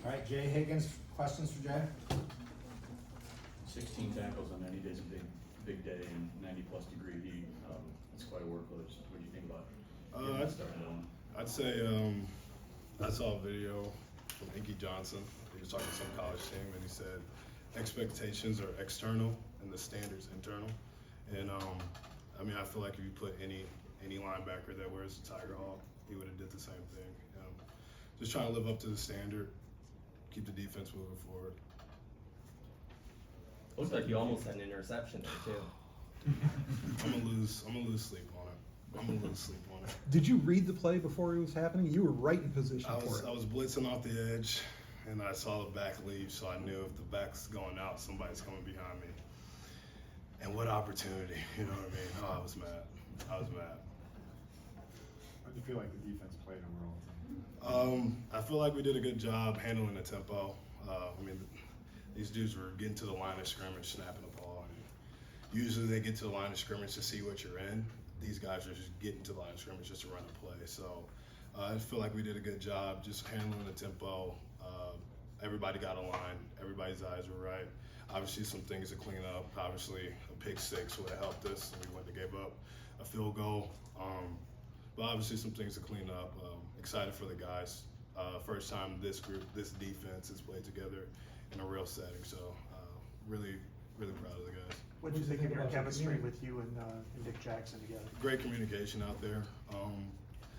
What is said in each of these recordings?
All right, Jay Higgins, questions for Jay? 16 tackles on 90 days, a big day, and 90+ degree heat. That's quite a workload. What do you think about getting that started on? I'd say I saw a video from Inky Johnson. He was talking to some college team, and he said expectations are external and the standards internal. And I mean, I feel like if you put any linebacker that wears a Tiger Hawk, he would have did the same thing. Just trying to live up to the standard, keep the defense moving forward. Looks like you almost had an interception there too. I'm gonna lose sleep on it. Did you read the play before it was happening? You were right in position I for it. was blitzing off the edge, and I saw the back leave, so I knew if the back's going out, somebody's coming behind me. And what opportunity, you know what I mean? Oh, I was mad. How do you feel like the defense played overall? I feel like we did a good job handling the tempo. I mean, these dudes were getting to the line of scrimmage, snapping the ball. And usually they get to the line of scrimmage to see what you're in. These guys are just getting to the line of scrimmage just to run a play. So I feel like we did a good job just handling the tempo. Everybody got a line. Everybody's eyes were right. Obviously, some things to clean up. Obviously, a pick six would have helped us. We wouldn't have gave up a field goal. But obviously, some things to clean up. Excited for the guys. First time this defense has played together in a real setting. So really proud of the guys. What do you think of your chemistry with you and Dick Jackson together? Great communication out there.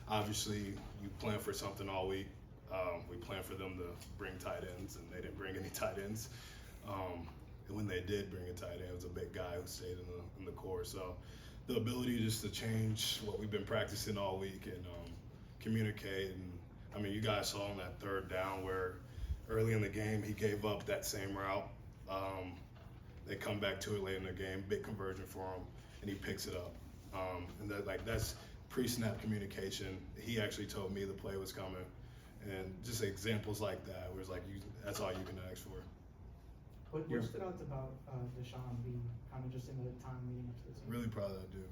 Obviously, you plan for something all week. We planned for them to bring tight ends, and they didn't bring any tight ends. And when they did bring a tight end, it was a big guy who stayed in the core. So the ability just to change what we've been practicing all week and communicate. And I mean, you guys saw on that third down where early in the game he gave up that same route. They come back to it late in the game, big conversion for him, and he picks it up. And that's pre-snap communication. He actually told me the play was coming, and just examples like that, where it's like that's all you can ask for. What stood out about Deshaun being kind of just in the time leading up to this? Really proud of that dude.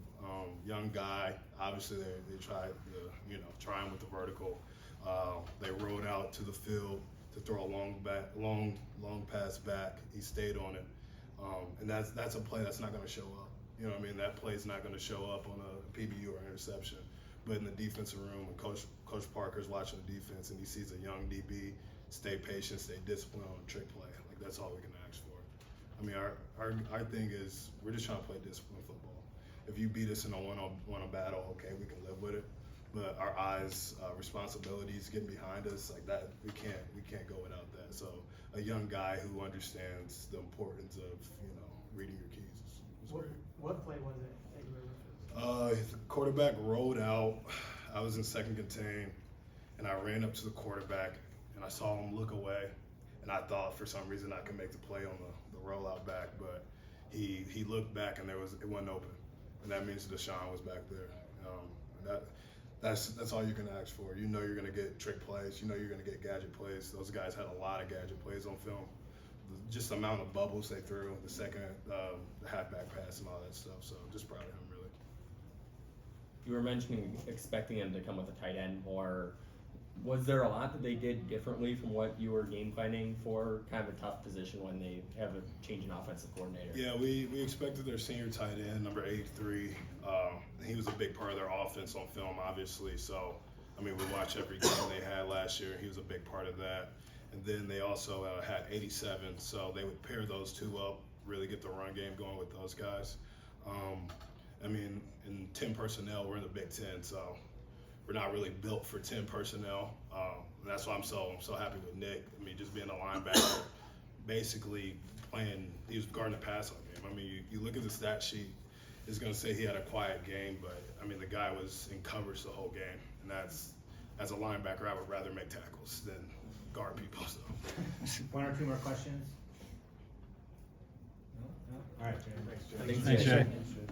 Young guy. Obviously, they tried try him with the vertical. They rode out to the field to throw a long pass back. He stayed on it. And that's a play that's not going to show up. You know what I mean? That play's not going to show up on a PBU or interception. But in the defensive room, when Coach Parker's watching the defense and he sees a young DB stay patient, stay disciplined on a trick play, like that's all we can ask for. I mean, our thing is we're just trying to play disciplined football. If you beat us in a one-on-one battle, okay, we can live with it. But our eyes, responsibilities getting behind us like that, we can't go without that. So a young guy who understands the importance of reading your keys is great. What play was it that you were referring to? The quarterback rolled out. I was in second contain, and I ran up to the quarterback, and I saw him look away, and I thought for some reason I could make the play on the rollout back, but he looked back and it wasn't open, and that means Deshaun was back there. And that's all you can ask for. You know you're going to get trick plays. You know you're going to get gadget plays. Those guys had a lot of gadget plays on film. Just the amount of bubbles they threw, the second halfback pass and all that stuff. So just proud of him, really. You were mentioning expecting him to come with a tight end more. Was there a lot that they did differently from what you were game planning for? Kind of a tough position when they have a change in offensive coordinator. Yeah, we expected their senior tight end, number 83. He was a big part of their offense on film, obviously. So, I mean, we watched every game they had last year. He was a big part of that. And then they also had 87, so they would pair those two up, really get the run game going with those guys. I mean, in 10 personnel, we're in the Big Ten, so we're not really built for 10 personnel. And that's why I'm so happy with Nick. I mean, just being a linebacker, basically playing, he was guarding the pass on game. I mean, you look at the stat sheet, it's going to say he had a quiet game, but I mean, the guy was in coverage the whole game. And that's, as a linebacker, I would rather make tackles than guard people. So. One or two more questions? No? All right, Jay. Thanks, Thanks, Jay. Thanks, Jay.